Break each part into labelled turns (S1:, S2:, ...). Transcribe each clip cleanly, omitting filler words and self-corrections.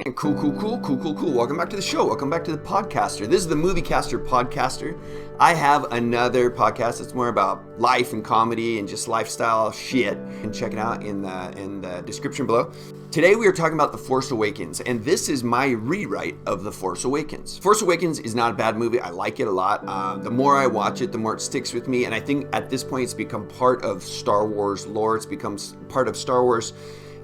S1: And cool. Welcome back to the show. Welcome back to the podcaster. This is the Moviecaster podcaster. I have another podcast that's more about life and comedy and just lifestyle shit. And check it out in the description below. Today we are talking about The Force Awakens, and this is my rewrite of The Force Awakens. Force Awakens is not a bad movie. I like it a lot. The more I watch it, the more it sticks with me, and I think at this point it's become part of Star Wars lore. It's become part of Star Wars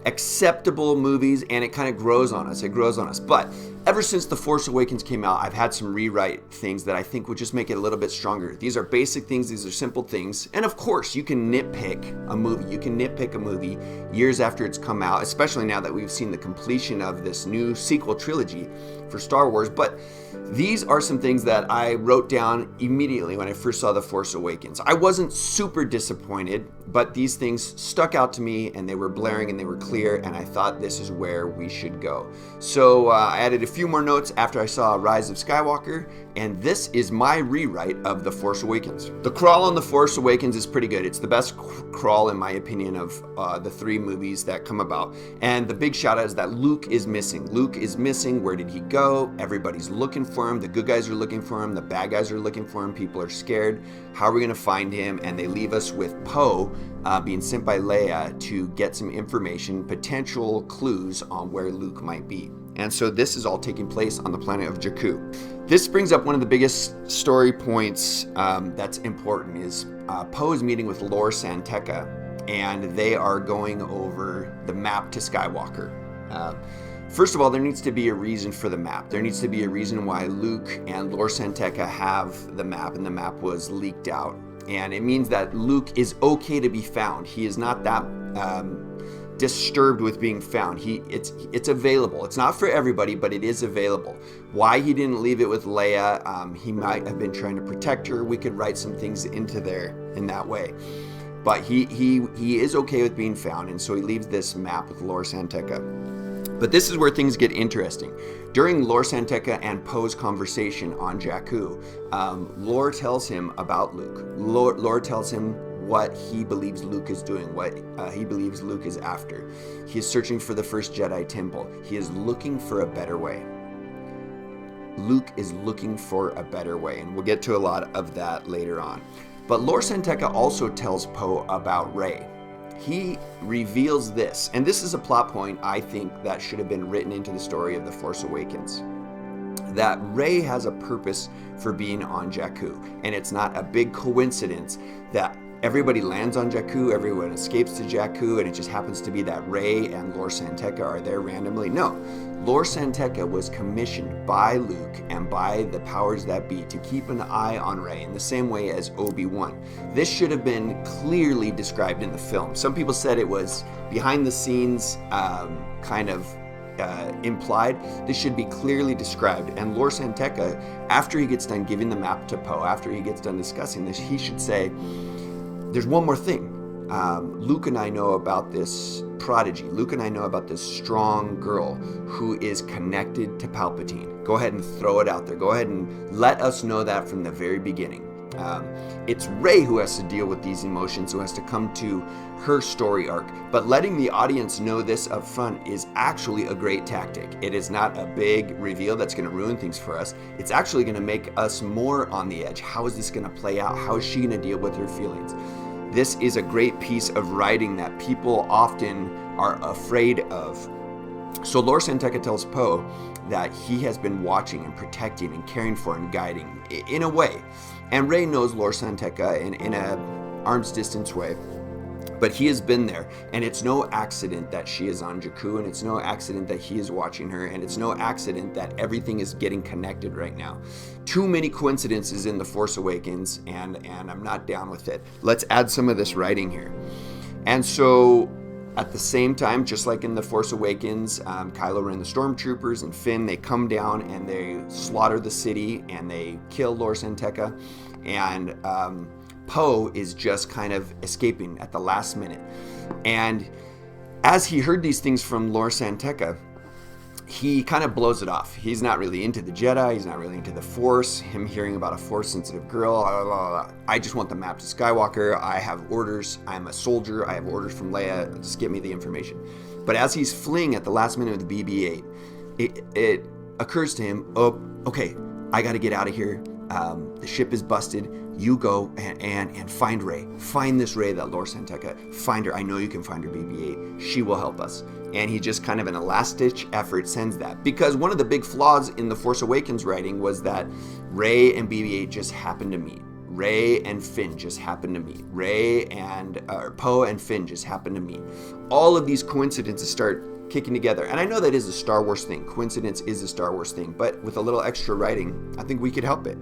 S1: acceptable movies, and it kind of grows on us. But ever since The Force Awakens came out, I've had some rewrite things that I think would just make it a little bit stronger. These are basic things, these are simple things, and of course you can nitpick a movie years after it's come out, especially now that we've seen the completion of this new sequel trilogy for Star Wars. But these are some things that I wrote down immediately when I first saw The Force Awakens. I wasn't super disappointed, but these things stuck out to me, and they were blaring and they were clear, and I thought this is where we should go. So I added a few more notes after I saw Rise of Skywalker, and this is my rewrite of The Force Awakens. The crawl on The Force Awakens is pretty good. It's the best crawl, in my opinion, of the three movies that come about. And the big shout out is that Luke is missing. Where did he go? Everybody's looking for him. The good guys are looking for him. The bad guys are looking for him. People are scared. How are we going to find him? And they leave us with Poe being sent by Leia to get some information, potential clues on where Luke might be. And so this is all taking place on the planet of Jakku. This brings up one of the biggest story points that's important is Poe is meeting with Lor San Tekka, and they are going over the map to Skywalker. First of all, there needs to be a reason for the map. There needs to be a reason why Luke and Lor San Tekka have the map, and the map was leaked out. And it means that Luke is okay to be found. He is not that disturbed with being found. It's available. It's not for everybody, but it is available. Why he didn't leave it with Leia, he might have been trying to protect her. We could write some things into there in that way. But he is okay with being found, and so he leaves this map with Lor San Tekka. But this is where things get interesting. During Lor San Tekka and Poe's conversation on Jakku, Lor tells him about Luke. Lor tells him what he believes Luke is doing, what he believes Luke is after. He is searching for the first Jedi temple. He is looking for a better way. Luke is looking for a better way, and we'll get to a lot of that later on. But Lor San Tekka also tells Poe about Rey. He reveals this, and this is a plot point I think that should have been written into the story of The Force Awakens. That Rey has a purpose for being on Jakku, and it's not a big coincidence that everybody lands on Jakku, everyone escapes to Jakku, and it just happens to be that Rey and Lor San Tekka are there randomly. No, Lor San Tekka was commissioned by Luke and by the powers that be to keep an eye on Rey in the same way as Obi-Wan. This should have been clearly described in the film. Some people said it was behind the scenes, implied. This should be clearly described. And Lor San Tekka, after he gets done giving the map to Poe, after he gets done discussing this, he should say, there's one more thing. Luke and I know about this prodigy. Luke and I know about this strong girl who is connected to Palpatine. Go ahead and throw it out there. Go ahead and let us know that from the very beginning. It's Rey who has to deal with these emotions, who has to come to her story arc. But letting the audience know this up front is actually a great tactic. It is not a big reveal that's going to ruin things for us. It's actually going to make us more on the edge. How is this going to play out? How is she going to deal with her feelings? This is a great piece of writing that people often are afraid of. So Lor San Tekka tells Poe that he has been watching and protecting and caring for and guiding in a way. And Rey knows Lor San Tekka in a arm's distance way. But he has been there, and it's no accident that she is on Jakku, and it's no accident that he is watching her, and it's no accident that everything is getting connected right now. Too many coincidences in The Force Awakens, and I'm not down with it. Let's add some of this writing here. And so, at the same time, just like in The Force Awakens, Kylo Ren, the Stormtroopers, and Finn, they come down and they slaughter the city, and they kill Lor San Tekka, and Poe is just kind of escaping at the last minute. And as he heard these things from Lor San Tekka, he kind of blows it off. He's not really into the Jedi. He's not really into the Force. Him hearing about a Force-sensitive girl. Blah, blah, blah. I just want the map to Skywalker. I have orders. I'm a soldier. I have orders from Leia. Just get me the information. But as he's fleeing at the last minute with the BB-8, it occurs to him, oh, okay, I got to get out of here. The ship is busted. You go and find Rey. Find this Rey that Lor San Tekka. Find her. I know you can find her, BB-8. She will help us. And he just kind of in a last-ditch effort sends that. Because one of the big flaws in the Force Awakens writing was that Rey and BB-8 just happened to meet. Rey and Finn just happened to meet. Poe and Finn just happened to meet. All of these coincidences start kicking together. And I know that is a Star Wars thing. Coincidence is a Star Wars thing. But with a little extra writing, I think we could help it.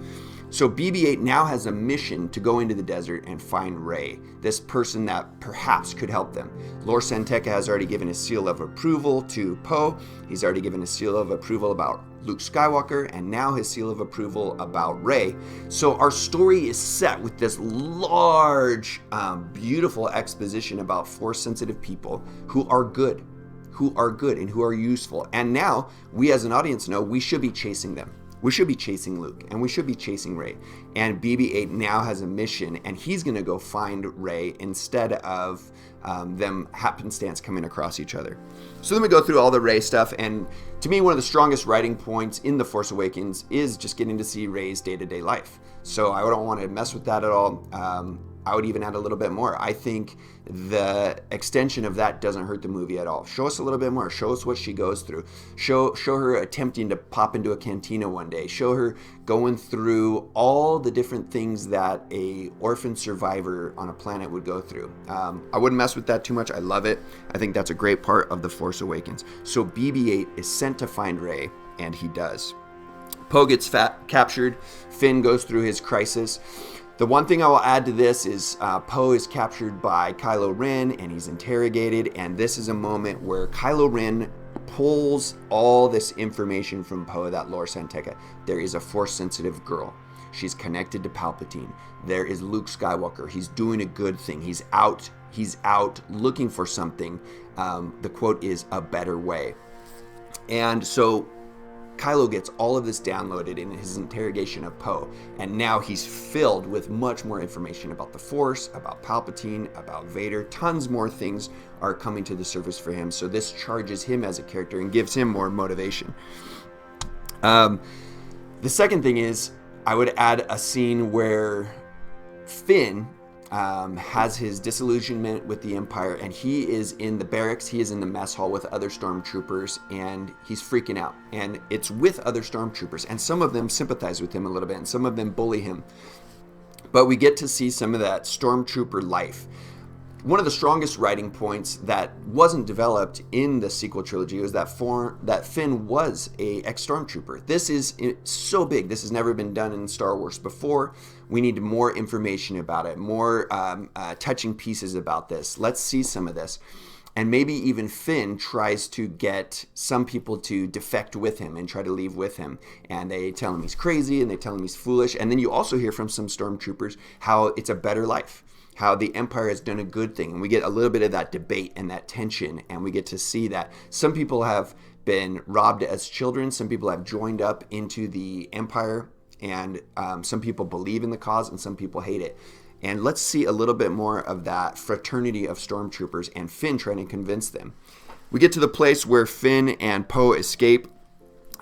S1: So BB-8 now has a mission to go into the desert and find Rey, this person that perhaps could help them. Lor San Tekka has already given his seal of approval to Poe. He's already given his seal of approval about Luke Skywalker, and now his seal of approval about Rey. So our story is set with this large, beautiful exposition about Force-sensitive people who are good and who are useful. And now we as an audience know we should be chasing them. We should be chasing Luke, and we should be chasing Rey. And BB-8 now has a mission, and he's going to go find Rey instead of them happenstance coming across each other. So then we go through all the Rey stuff, and to me, one of the strongest writing points in The Force Awakens is just getting to see Rey's day-to-day life. So I don't want to mess with that at all. I would even add a little bit more. I think the extension of that doesn't hurt the movie at all. Show us a little bit more. Show us what she goes through. Show her attempting to pop into a cantina one day. Show her going through all the different things that a orphan survivor on a planet would go through. I wouldn't mess with that too much. I love it. I think that's a great part of The Force Awakens. So BB-8 is sent to find Rey, and he does. Poe gets captured. Finn goes through his crisis. The one thing I will add to this is Poe is captured by Kylo Ren and he's interrogated, and this is a moment where Kylo Ren pulls all this information from Poe that Lor San Tekka. There is a Force-sensitive girl. She's connected to Palpatine. There is Luke Skywalker. He's doing a good thing. He's out looking for something. The quote is a better way. And so Kylo gets all of this downloaded in his interrogation of Poe, and now he's filled with much more information about the Force, about Palpatine, about Vader. Tons more things are coming to the surface for him, so this charges him as a character and gives him more motivation. The second thing is, I would add a scene where Finn has his disillusionment with the Empire, and he is in the barracks, he is in the mess hall with other stormtroopers, and he's freaking out. And it's with other stormtroopers, and some of them sympathize with him a little bit, and some of them bully him. But we get to see some of that stormtrooper life. One of the strongest writing points that wasn't developed in the sequel trilogy was that Finn was a ex-stormtrooper. This is so big. This has never been done in Star Wars before. We need more information about it, more touching pieces about this. Let's see some of this. And maybe even Finn tries to get some people to defect with him and try to leave with him. And they tell him he's crazy and they tell him he's foolish. And then you also hear from some stormtroopers how it's a better life, how the Empire has done a good thing. And we get a little bit of that debate and that tension, and we get to see that some people have been robbed as children, some people have joined up into the Empire, and some people believe in the cause and some people hate it. And let's see a little bit more of that fraternity of stormtroopers and Finn trying to convince them. We get to the place where Finn and Poe escape,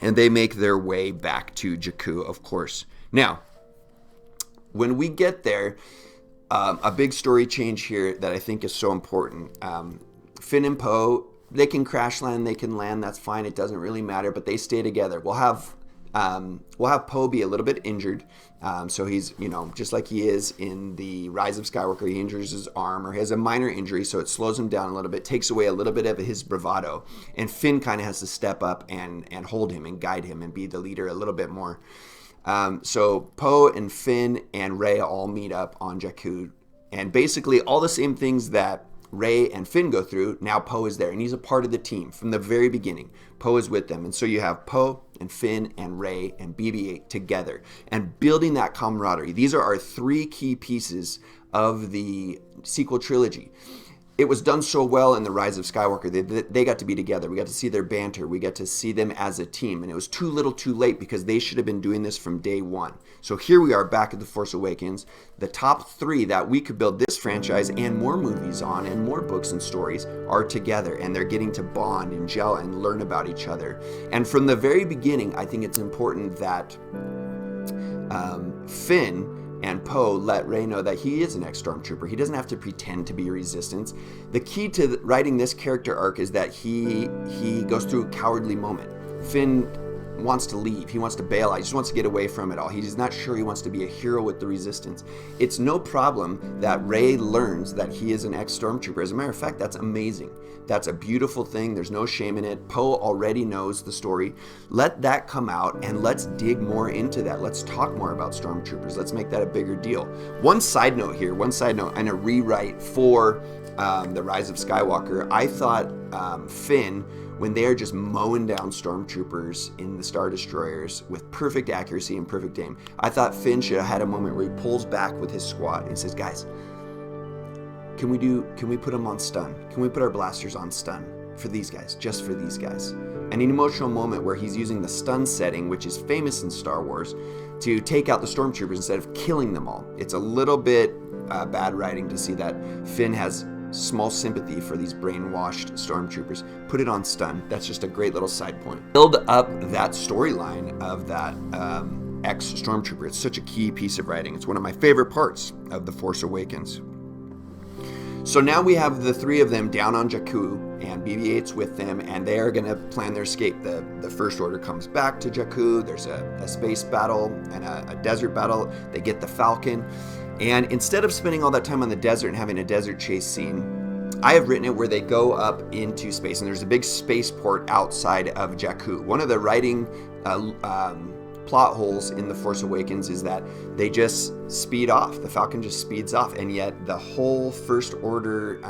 S1: and they make their way back to Jakku, of course. Now, when we get there, a big story change here that I think is so important. Finn and Poe, they can crash land, they can land, that's fine, it doesn't really matter, but they stay together. We'll have Poe be a little bit injured, so he's, just like he is in the Rise of Skywalker, he injures his arm or he has a minor injury, so it slows him down a little bit, takes away a little bit of his bravado, and Finn kind of has to step up and hold him and guide him and be the leader a little bit more. So Poe and Finn and Rey all meet up on Jakku, and basically all the same things that Rey and Finn go through, now Poe is there, and he's a part of the team from the very beginning. Poe is with them, and so you have Poe and Finn and Rey and BB-8 together and building that camaraderie. These are our three key pieces of the sequel trilogy. it was done so well in The Rise of Skywalker. They got to be together. We got to see their banter. We got to see them as a team. And it was too little too late because they should have been doing this from day one. So here we are back at The Force Awakens. The top 3 that we could build this franchise and more movies on and more books and stories are together. And they're getting to bond and gel and learn about each other. And from the very beginning, I think it's important that Finn and Poe let Rey know that he is an ex-Stormtrooper. He doesn't have to pretend to be resistance. The key to writing this character arc is that he goes through a cowardly moment. Finn wants to leave. He wants to bail out. He just wants to get away from it all. He's not sure he wants to be a hero with the Resistance. It's no problem that Rey learns that he is an ex-Stormtrooper. As a matter of fact, that's amazing. That's a beautiful thing. There's no shame in it. Poe already knows the story. Let that come out and let's dig more into that. Let's talk more about Stormtroopers. Let's make that a bigger deal. One side note and a rewrite for The Rise of Skywalker. I thought Finn, when they are just mowing down Stormtroopers in the Star Destroyers with perfect accuracy and perfect aim, I thought Finn should have had a moment where he pulls back with his squad and says, guys, can we put them on stun? Can we put our blasters on stun for these guys, just for these guys? And an emotional moment where he's using the stun setting, which is famous in Star Wars, to take out the Stormtroopers instead of killing them all. It's a little bit bad writing to see that Finn has small sympathy for these brainwashed Stormtroopers. Put it on stun. That's just a great little side point. Build up that storyline of that ex-Stormtrooper. It's such a key piece of writing. It's one of my favorite parts of The Force Awakens. So now we have the 3 of them down on Jakku, and BB-8's with them, and they are going to plan their escape. The First Order comes back to Jakku. There's a space battle and a desert battle. They get the Falcon. And instead of spending all that time on the desert and having a desert chase scene, I have written it where they go up into space, and there's a big spaceport outside of Jakku. One of the writing plot holes in The Force Awakens is that they just speed off. The Falcon just speeds off, and yet the whole First Order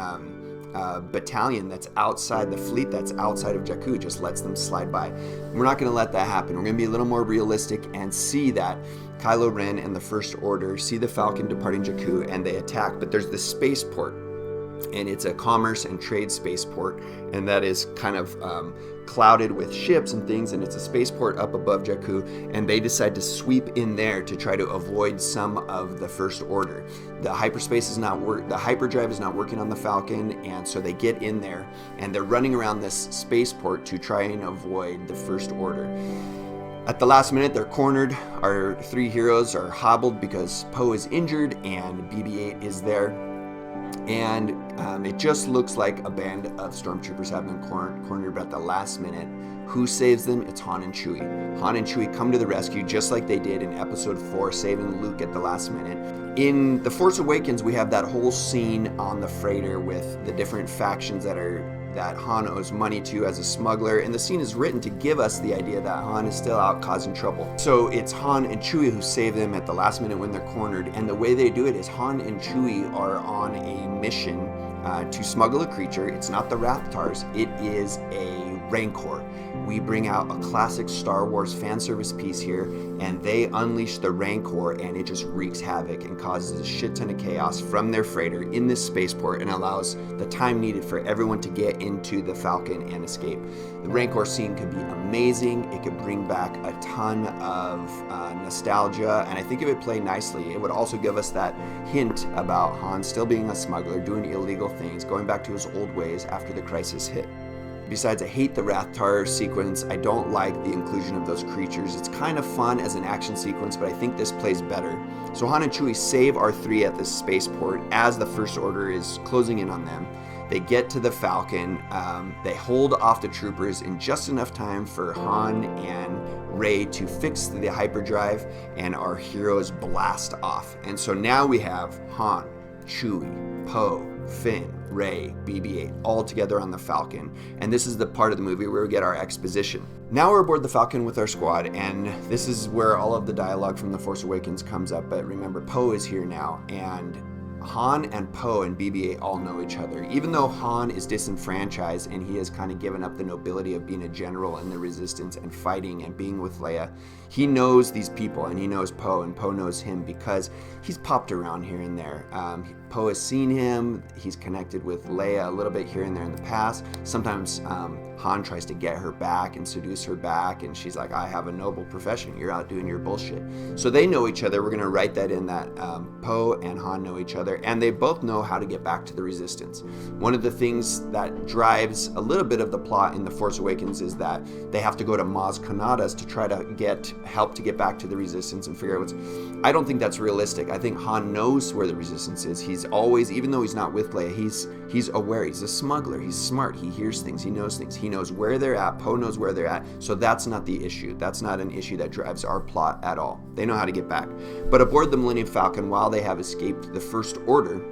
S1: battalion that's outside the fleet, that's outside of Jakku, just lets them slide by. We're not going to let that happen. We're going to be a little more realistic and see that Kylo Ren and the First Order see the Falcon departing Jakku and they attack, but there's this spaceport, and it's a commerce and trade spaceport, and that is kind of clouded with ships and things, and it's a spaceport up above Jakku, and they decide to sweep in there to try to avoid some of the First Order. The hyperspace is not the hyperdrive is not working on the Falcon, and so they get in there and they're running around this spaceport to try and avoid the First Order. At the last minute, they're cornered. Our 3 heroes are hobbled because Poe is injured and BB-8 is there. And it just looks like a band of Stormtroopers have been cornered, but at the last minute, who saves them? It's Han and Chewie. Han and Chewie come to the rescue just like they did in Episode 4, saving Luke at the last minute. In The Force Awakens, we have that whole scene on the freighter with the different factions that Han owes money to as a smuggler, and the scene is written to give us the idea that Han is still out causing trouble. So it's Han and Chewie who save them at the last minute when they're cornered, and the way they do it is Han and Chewie are on a mission to smuggle a creature. It's not the Rathtars, it is a Rancor. We bring out a classic Star Wars fan service piece here, and they unleash the Rancor, and it just wreaks havoc and causes a shit ton of chaos from their freighter in this spaceport and allows the time needed for everyone to get into the Falcon and escape. The Rancor scene could be amazing. It could bring back a ton of nostalgia, and I think it would play nicely. It would also give us that hint about Han still being a smuggler, doing illegal things, going back to his old ways after the crisis hit. Besides, I hate the Rathtar sequence. I don't like the inclusion of those creatures. It's kind of fun as an action sequence, but I think this plays better. So Han and Chewie save our 3 at this spaceport as the First Order is closing in on them. They get to the Falcon. They hold off the troopers in just enough time for Han and Rey to fix the hyperdrive, and our heroes blast off. And so now we have Han, Chewie, Poe, Finn, Rey, BB-8, all together on the Falcon. And this is the part of the movie where we get our exposition. Now we're aboard the Falcon with our squad, and this is where all of the dialogue from The Force Awakens comes up. But remember, Poe is here now, and Han and Poe and BB-8 all know each other. Even though Han is disenfranchised and he has kind of given up the nobility of being a general in the Resistance and fighting and being with Leia, he knows these people, and he knows Poe, and Poe knows him because he's popped around here and there. Poe has seen him. He's connected with Leia a little bit here and there in the past. Sometimes Han tries to get her back and seduce her back, and she's like, I have a noble profession. You're out doing your bullshit. So they know each other. We're going to write that in, that Poe and Han know each other, and they both know how to get back to the Resistance. One of the things that drives a little bit of the plot in The Force Awakens is that they have to go to Maz Kanata's to try to get help to get back to the Resistance and figure out what's... I don't think that's realistic. I think Han knows where the Resistance is. He's always, even though he's not with Leia, he's aware. He's a smuggler. He's smart. He hears things. He knows things. He knows where they're at. Poe knows where they're at. So that's not the issue. That's not an issue that drives our plot at all. They know how to get back. But aboard the Millennium Falcon, while they have escaped the First Order,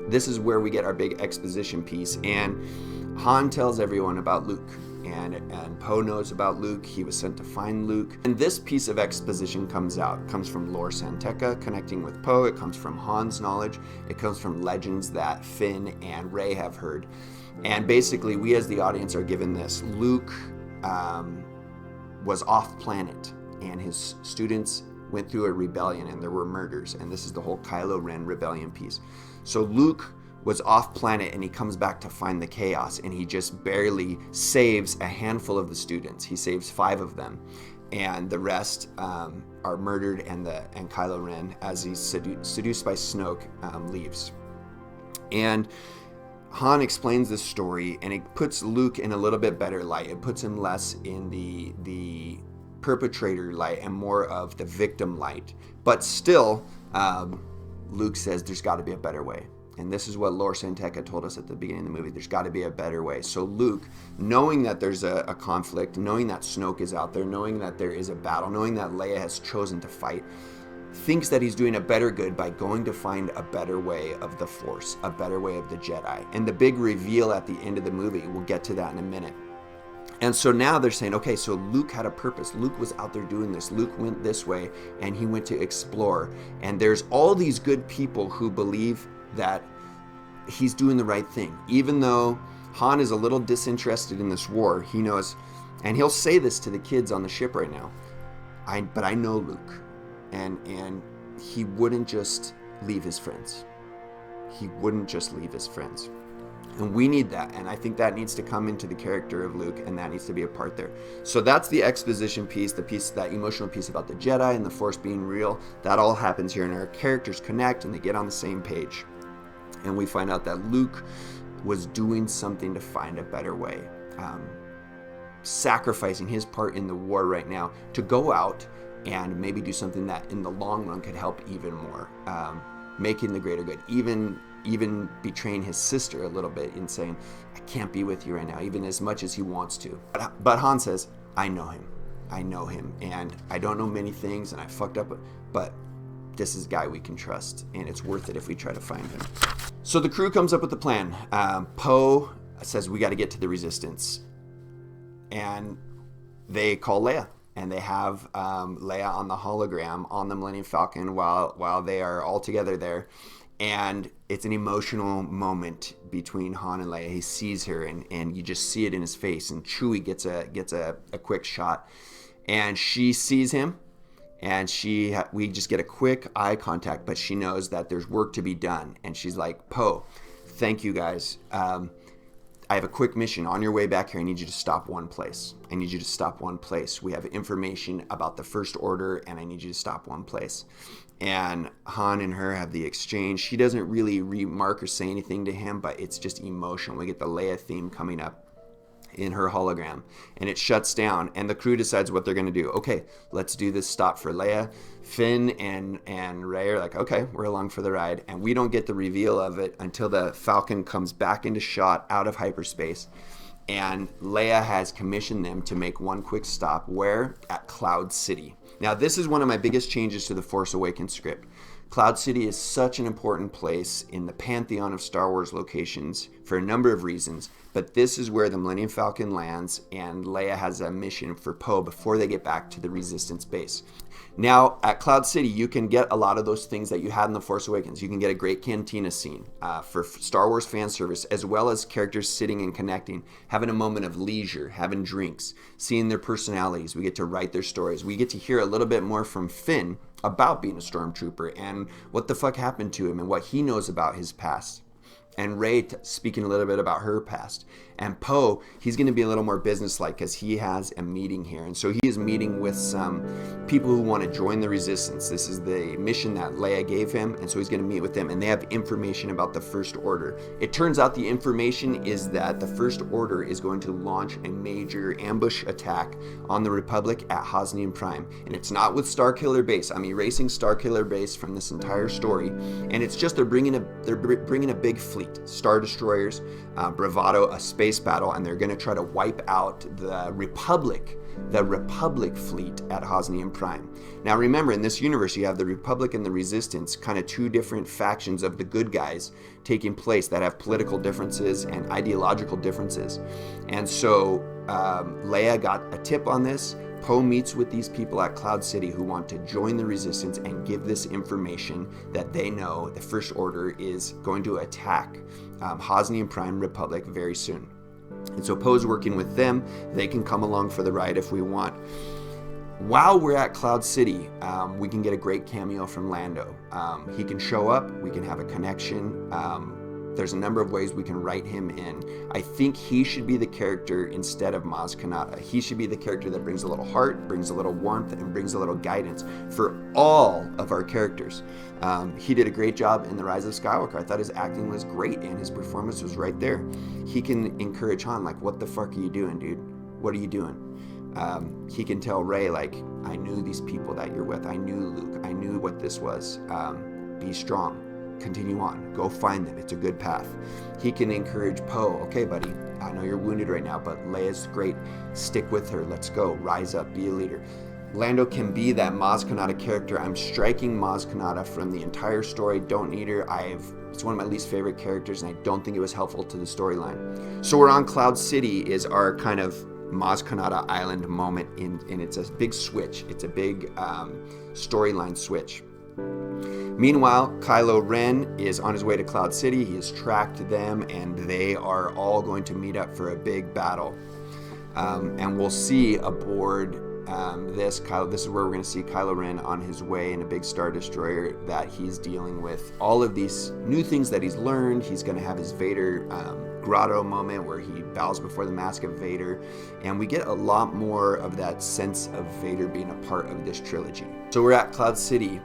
S1: this is where we get our big exposition piece. And Han tells everyone about Luke. And Poe knows about Luke. He was sent to find Luke. And this piece of exposition comes from Lore Santeca connecting with Poe. It comes from Han's knowledge. It comes from legends that Finn and Rey have heard. And basically, we as the audience are given this. Luke was off planet, and his students went through a rebellion, and there were murders. And this is the whole Kylo Ren rebellion piece. So Luke was off planet, and he comes back to find the chaos, and he just barely saves a handful of the students. He saves 5 of them, and the rest are murdered, and Kylo Ren, as he's seduced by Snoke, leaves. And Han explains this story, and it puts Luke in a little bit better light. It puts him less in the perpetrator light and more of the victim light. But still, Luke says there's got to be a better way. And this is what Lore Santeca told us at the beginning of the movie. There's got to be a better way. So Luke, knowing that there's a conflict, knowing that Snoke is out there, knowing that there is a battle, knowing that Leia has chosen to fight, thinks that he's doing a better good by going to find a better way of the Force, a better way of the Jedi. And the big reveal at the end of the movie, we'll get to that in a minute. And so now they're saying, okay, so Luke had a purpose. Luke was out there doing this. Luke went this way, and he went to explore. And there's all these good people who believe that he's doing the right thing. Even though Han is a little disinterested in this war, he knows, and he'll say this to the kids on the ship right now, but I know Luke, and he wouldn't just leave his friends. He wouldn't just leave his friends. And we need that, and I think that needs to come into the character of Luke, and that needs to be a part there. So that's the exposition piece, that emotional piece about the Jedi and the Force being real. That all happens here, and our characters connect, and they get on the same page. And we find out that Luke was doing something to find a better way, sacrificing his part in the war right now to go out and maybe do something that in the long run could help even more, making the greater good, even betraying his sister a little bit in saying, I can't be with you right now, even as much as he wants to. But Han says, I know him, and I don't know many things, and I fucked up, but this is a guy we can trust, and it's worth it if we try to find him. So the crew comes up with the plan. Poe says, we got to get to the Resistance. And they call Leia, and they have Leia on the hologram on the Millennium Falcon while they are all together there. And it's an emotional moment between Han and Leia. He sees her, and you just see it in his face. And Chewie gets a quick shot, and she sees him, and we just get a quick eye contact. But she knows that there's work to be done, and she's like, Poe, thank you guys. I have a quick mission. On your way back here, I need you to stop one place. We have information about the First Order, and I need you to stop one place. And Han and her have the exchange. She doesn't really remark or say anything to him, but it's just emotional. We get the Leia theme coming up in her hologram, and it shuts down, and the crew decides what they're going to do. Okay, let's do this stop for Leia. Finn and Rey are like, okay, we're along for the ride, and we don't get the reveal of it until the Falcon comes back into shot out of hyperspace, and Leia has commissioned them to make one quick stop. Where? At Cloud City. Now, this is one of my biggest changes to the Force Awakens script. Cloud City is such an important place in the pantheon of Star Wars locations for a number of reasons, but this is where the Millennium Falcon lands, and Leia has a mission for Poe before they get back to the Resistance base. Now, at Cloud City, you can get a lot of those things that you had in The Force Awakens. You can get a great cantina scene for Star Wars fan service, as well as characters sitting and connecting, having a moment of leisure, having drinks, seeing their personalities. We get to write their stories. We get to hear a little bit more from Finn about being a stormtrooper and what the fuck happened to him and what he knows about his past. And Rey speaking a little bit about her past. And Poe, he's going to be a little more businesslike because he has a meeting here. And so he is meeting with some people who want to join the Resistance. This is the mission that Leia gave him. And so he's going to meet with them. And they have information about the First Order. It turns out the information is that the First Order is going to launch a major ambush attack on the Republic at Hosnian Prime. And it's not with Starkiller Base. I'm erasing Starkiller Base from this entire story. And it's just they're bringing a big fleet. Star Destroyers, Bravado, a space battle, and they're going to try to wipe out the Republic fleet at Hosnian Prime. Now remember, in this universe, you have the Republic and the Resistance, kind of two different factions of the good guys taking place that have political differences and ideological differences. And so Leia got a tip on this. Poe meets with these people at Cloud City who want to join the Resistance and give this information that they know the First Order is going to attack Hosnian Prime Republic very soon. And so Poe's working with them. They can come along for the ride if we want. While we're at Cloud City, we can get a great cameo from Lando. He can show up. We can have a connection. There's a number of ways we can write him in. I think he should be the character instead of Maz Kanata. He should be the character that brings a little heart, brings a little warmth, and brings a little guidance for all of our characters. He did a great job in The Rise of Skywalker. I thought his acting was great and his performance was right there. He can encourage Han, like, what the fuck are you doing, dude? What are you doing? He can tell Rey, like, I knew these people that you're with. I knew Luke. I knew what this was. Be strong. Continue on. Go find them. It's a good path. He can encourage Poe. Okay, buddy, I know you're wounded right now, but Leia's great. Stick with her. Let's go. Rise up. Be a leader. Lando can be that Maz Kanata character. I'm striking Maz Kanata from the entire story. Don't need her. It's one of my least favorite characters, and I don't think it was helpful to the storyline. So we're on Cloud City is our kind of Maz Kanata Island moment, and it's a big switch. It's a big storyline switch. Meanwhile, Kylo Ren is on his way to Cloud City. He has tracked them, and they are all going to meet up for a big battle. And we'll see aboard this is where we're going to see Kylo Ren on his way in a big Star Destroyer that he's dealing with all of these new things that he's learned. He's going to have his Vader grotto moment where he bows before the mask of Vader, and we get a lot more of that sense of Vader being a part of this trilogy. So we're at Cloud City.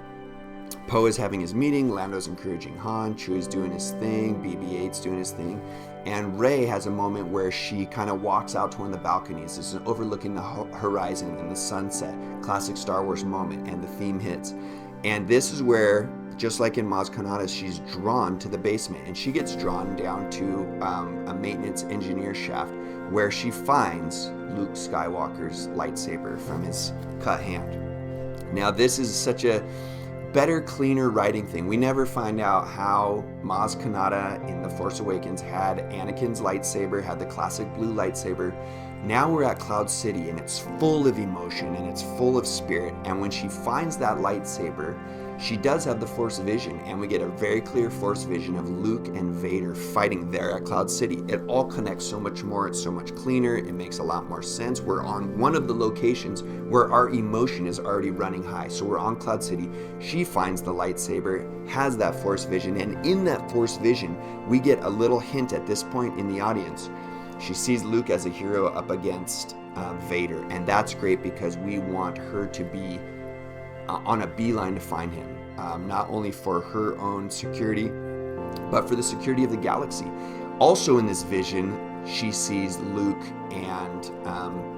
S1: Poe is having his meeting, Lando's encouraging Han, Chewie's doing his thing, BB-8's doing his thing, and Rey has a moment where she kind of walks out to one of the balconies. This is overlooking the horizon and the sunset, classic Star Wars moment, and the theme hits. And this is where, just like in Maz Kanata, she's drawn to the basement, and she gets drawn down to a maintenance engineer shaft where she finds Luke Skywalker's lightsaber from his cut hand. Now this is such a better, cleaner writing thing. We never find out how Maz Kanata in The Force Awakens had Anakin's lightsaber, had the classic blue lightsaber. Now we're at Cloud City, and it's full of emotion and it's full of spirit. And when she finds that lightsaber, she does have the Force vision, and we get a very clear Force vision of Luke and Vader fighting there at Cloud City. It all connects so much more. It's so much cleaner. It makes a lot more sense. We're on one of the locations where our emotion is already running high. So we're on Cloud City. She finds the lightsaber, has that Force vision, and in that Force vision, we get a little hint at this point in the audience. She sees Luke as a hero up against Vader, and that's great because we want her to be on a beeline to find him, not only for her own security, but for the security of the galaxy. Also in this vision, she sees Luke and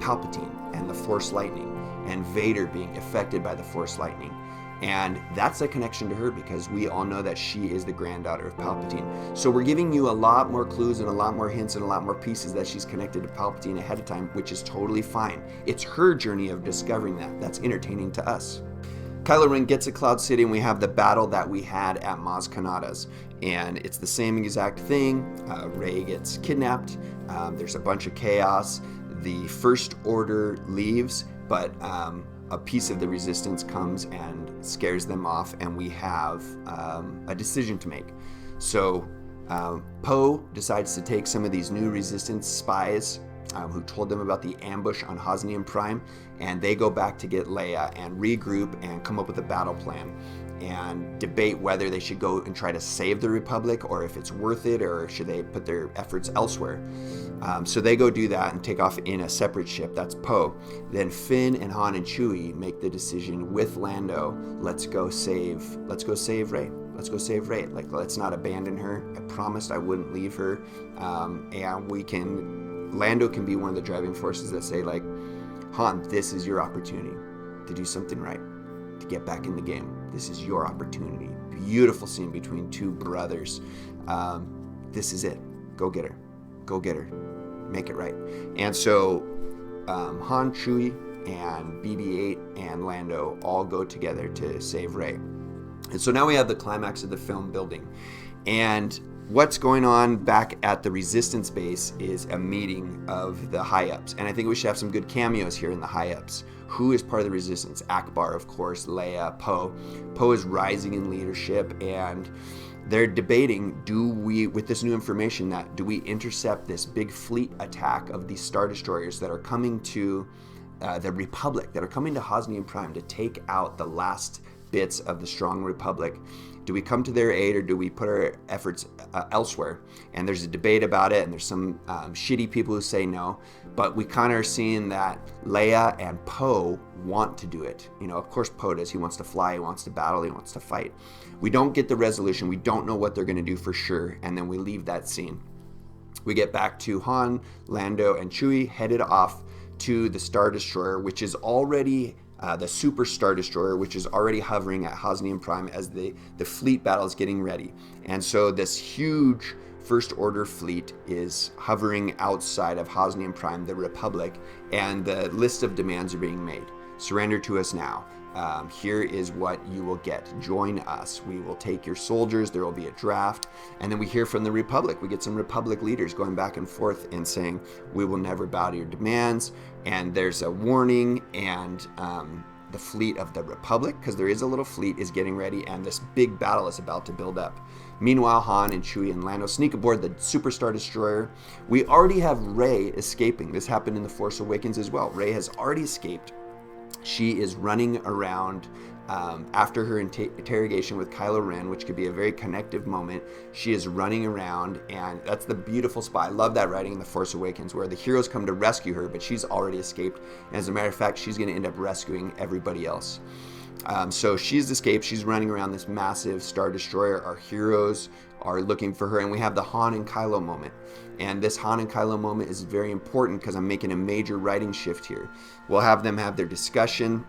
S1: Palpatine and the Force lightning, and Vader being affected by the Force lightning. And that's a connection to her because we all know that she is the granddaughter of Palpatine. So we're giving you a lot more clues and a lot more hints and a lot more pieces that she's connected to Palpatine ahead of time, which is totally fine. It's her journey of discovering that. That's entertaining to us. Kylo Ren gets to Cloud City, and we have the battle that we had at Maz Kanata's. And it's the same exact thing. Rey gets kidnapped. There's a bunch of chaos. The First Order leaves, but a piece of the Resistance comes and scares them off, and we have a decision to make. So Poe decides to take some of these new Resistance spies who told them about the ambush on Hosnian Prime, and they go back to get Leia and regroup and come up with a battle plan and debate whether they should go and try to save the Republic, or if it's worth it, or should they put their efforts elsewhere. So they go do that and take off in a separate ship. That's Poe. Then Finn and Han and Chewie make the decision with Lando, let's go save Rey. Let's go save Rey. Like, let's not abandon her. I promised I wouldn't leave her. And Lando can be one of the driving forces that say, like, Han, this is your opportunity to do something right, to get back in the game. This is your opportunity. Beautiful scene between two brothers. This is it. Go get her. Go get her. Make it right. And so Han, Chewie, and BB-8 and Lando all go together to save Rey. And so now we have the climax of the film building. And what's going on back at the Resistance base is a meeting of the high-ups. And I think we should have some good cameos here in the high-ups. Who is part of the Resistance? Akbar, of course, Leia, Poe. Poe is rising in leadership, and they're debating, with this new information, do we intercept this big fleet attack of these Star Destroyers that are coming to the Republic, that are coming to Hosnian Prime to take out the last bits of the strong Republic? Do we come to their aid, or do we put our efforts elsewhere? And there's a debate about it, and there's some shitty people who say no, but we kind of are seeing that Leia and Poe want to do it. You know, of course Poe does. He wants to fly, he wants to battle, he wants to fight. We don't get the resolution. We don't know what they're going to do for sure, and then we leave that scene. We get back to Han, Lando, and Chewie headed off to the Star Destroyer, which is already the Super Star Destroyer, which is already hovering at Hosnian Prime as the fleet battle is getting ready. And so this huge First Order fleet is hovering outside of Hosnian Prime, the Republic, and the list of demands are being made. Surrender to us now. Here is what you will get. Join us. We will take your soldiers. There will be a draft. And then we hear from the Republic. We get some Republic leaders going back and forth and saying, we will never bow to your demands. And there's a warning, and the fleet of the Republic, because there is a little fleet, is getting ready, and this big battle is about to build up. Meanwhile, Han and Chewie and Lando sneak aboard the Super Star Destroyer. We already have Rey escaping. This happened in The Force Awakens as well. Rey has already escaped. She is running around after her interrogation with Kylo Ren, which could be a very connective moment. She is running around, and that's the beautiful spot. I love that writing in The Force Awakens, where the heroes come to rescue her, but she's already escaped. And as a matter of fact, she's going to end up rescuing everybody else. So she's escaped. She's running around this massive Star Destroyer. Our heroes are looking for her, and we have the Han and Kylo moment. And this Han and Kylo moment is very important because I'm making a major writing shift here. We'll have them have their discussion,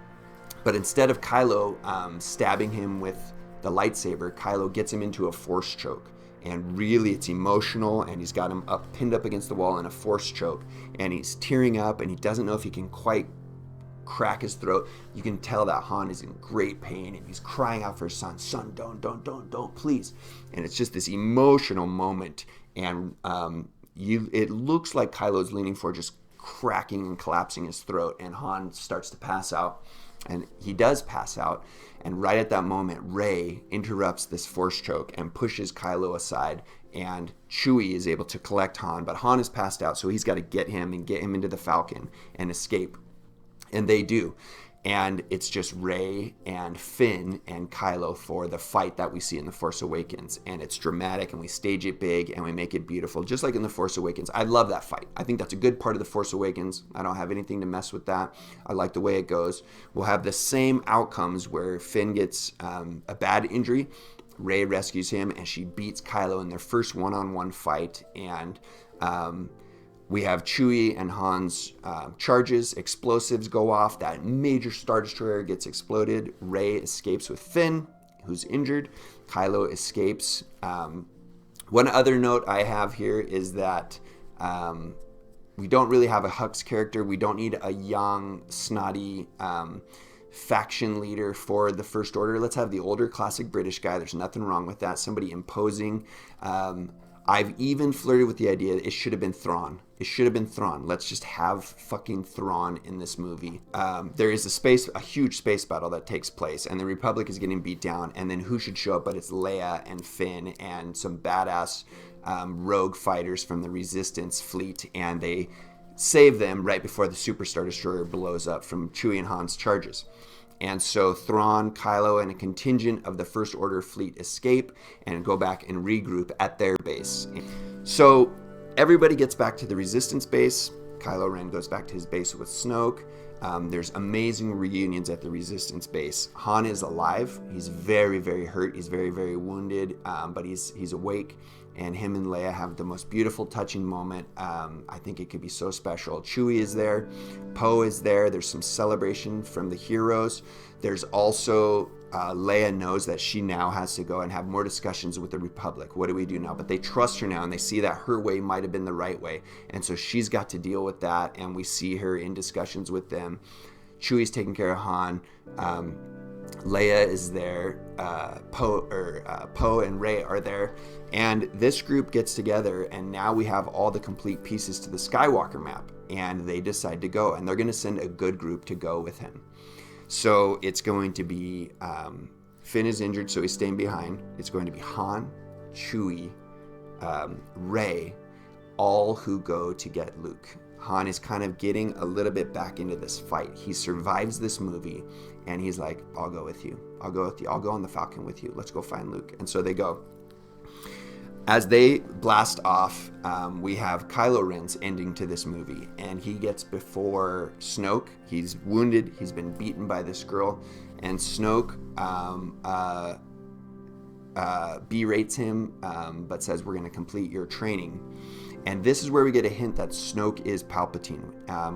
S1: but instead of Kylo stabbing him with the lightsaber, Kylo gets him into a force choke. And really, it's emotional, and he's got him pinned up against the wall in a force choke, and he's tearing up, and he doesn't know if he can quite crack his throat. You can tell that Han is in great pain, and he's crying out for his son, don't, please. And it's just this emotional moment, and it looks like Kylo's leaning forward, just cracking and collapsing his throat, and Han starts to pass out, and he does pass out. And right at that moment, Rey interrupts this force choke and pushes Kylo aside, and Chewie is able to collect Han, but Han is passed out, so he's got to get him into the Falcon and escape. And they do. And it's just Rey and Finn and Kylo for the fight that we see in The Force Awakens. And it's dramatic, and we stage it big, and we make it beautiful, just like in The Force Awakens. I love that fight. I think that's a good part of The Force Awakens. I don't have anything to mess with that. I like the way it goes. We'll have the same outcomes where Finn gets a bad injury. Rey rescues him, and she beats Kylo in their first one-on-one fight. And we have Chewie and Han's charges. Explosives go off. That major Star Destroyer gets exploded. Rey escapes with Finn, who's injured. Kylo escapes. One other note I have here is that we don't really have a Hux character. We don't need a young, snotty faction leader for the First Order. Let's have the older classic British guy. There's nothing wrong with that. Somebody imposing. I've even flirted with the idea that it should have been Thrawn. It should have been Thrawn. Let's just have fucking Thrawn in this movie. There is a huge space battle that takes place, and the Republic is getting beat down, and then who should show up but it's Leia and Finn and some badass rogue fighters from the Resistance fleet, and they save them right before the Super Star Destroyer blows up from Chewie and Han's charges. And so Thrawn, Kylo, and a contingent of the First Order fleet escape and go back and regroup at their base. So everybody gets back to the Resistance base. Kylo Ren goes back to his base with Snoke. There's amazing reunions at the Resistance base. Han is alive. He's very, very hurt. He's very, very wounded, but he's awake. And him and Leia have the most beautiful, touching moment. I think it could be so special. Chewie is there. Poe is there. There's some celebration from the heroes. There's also Leia knows that she now has to go and have more discussions with the Republic. What do we do now? But they trust her now, and they see that her way might have been the right way. And so she's got to deal with that, and we see her in discussions with them. Chewie's taking care of Han. Leia is there. Poe and Rey are there. And this group gets together, and now we have all the complete pieces to the Skywalker map. And they decide to go, and they're going to send a good group to go with him. So it's going to be Finn is injured, so he's staying behind. It's going to be Han, Chewie, Rey, all who go to get Luke. Han is kind of getting a little bit back into this fight. He survives this movie, and he's like, I'll go with you. I'll go with you. I'll go on the Falcon with you. Let's go find Luke. And so they go. As they blast off, we have Kylo Ren's ending to this movie, and he gets before Snoke. He's wounded. He's been beaten by this girl, and Snoke berates him, but says, we're going to complete your training. And this is where we get a hint that Snoke is Palpatine.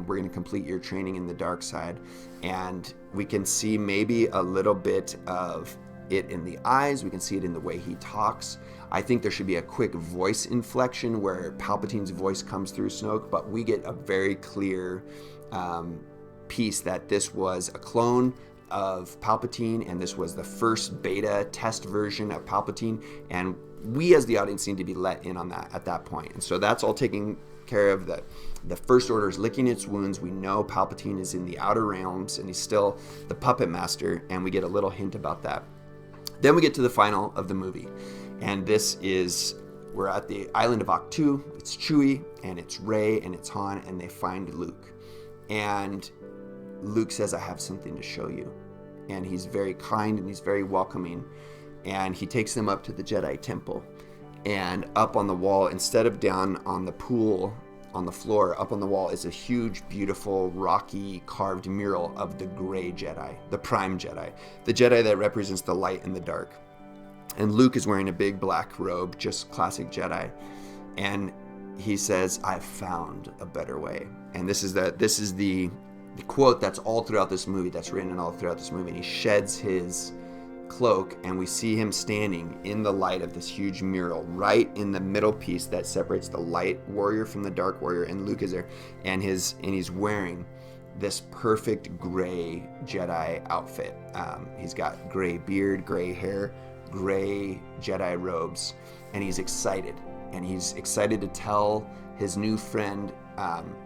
S1: We're going to complete your training in the dark side. And we can see maybe a little bit of it in the eyes. We can see it in the way he talks. I think there should be a quick voice inflection where Palpatine's voice comes through Snoke, but we get a very clear piece that this was a clone of Palpatine, and this was the first beta test version of Palpatine, and we as the audience need to be let in on that at that point. And so that's all taken care of. The First Order is licking its wounds. We know Palpatine is in the outer realms, and he's still the puppet master, and we get a little hint about that. Then we get to the final of the movie, and we're at the island of Ahch-To. It's Chewie, and it's Rey, and it's Han, and they find Luke. And Luke says, I have something to show you. And he's very kind, and he's very welcoming. And he takes them up to the Jedi Temple. And up on the wall, instead of down on the pool, on the floor, up on the wall is a huge, beautiful, rocky, carved mural of the Gray Jedi, the Prime Jedi, the Jedi that represents the light and the dark. And Luke is wearing a big black robe, just classic Jedi. And he says, I've found a better way. And this is the quote that's all throughout this movie, that's written all throughout this movie. And he sheds his cloak, and we see him standing in the light of this huge mural, right in the middle piece that separates the light warrior from the dark warrior. And Luke is there, and he's wearing this perfect gray Jedi outfit. He's got gray beard, gray hair, gray Jedi robes, and he's excited. And he's excited to tell his new friend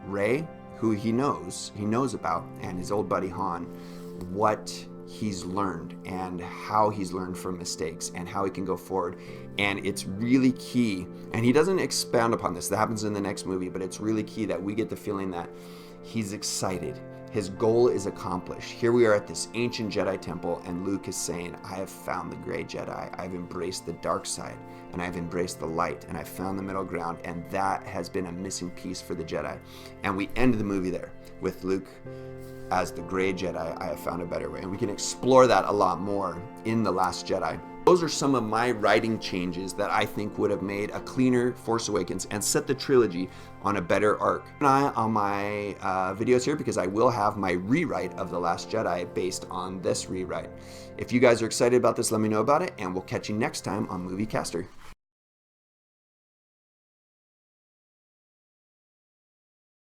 S1: Rey, who he knows about, and his old buddy Han, what he's learned and how he's learned from mistakes and how he can go forward. And it's really key, and he doesn't expound upon this, that happens in the next movie, but it's really key that we get the feeling that he's excited. His goal is accomplished. Here we are at this ancient Jedi temple, and Luke is saying, I have found the Gray Jedi. I've embraced the dark side, and I've embraced the light, and I've found the middle ground, and that has been a missing piece for the Jedi. And we end the movie there with Luke as the Gray Jedi. I have found a better way. And we can explore that a lot more in The Last Jedi. Those are some of my writing changes that I think would have made a cleaner Force Awakens and set the trilogy on a better arc. Keep an eye on my videos here, because I will have my rewrite of The Last Jedi based on this rewrite. If you guys are excited about this, let me know about it, and we'll catch you next time on Movie Caster.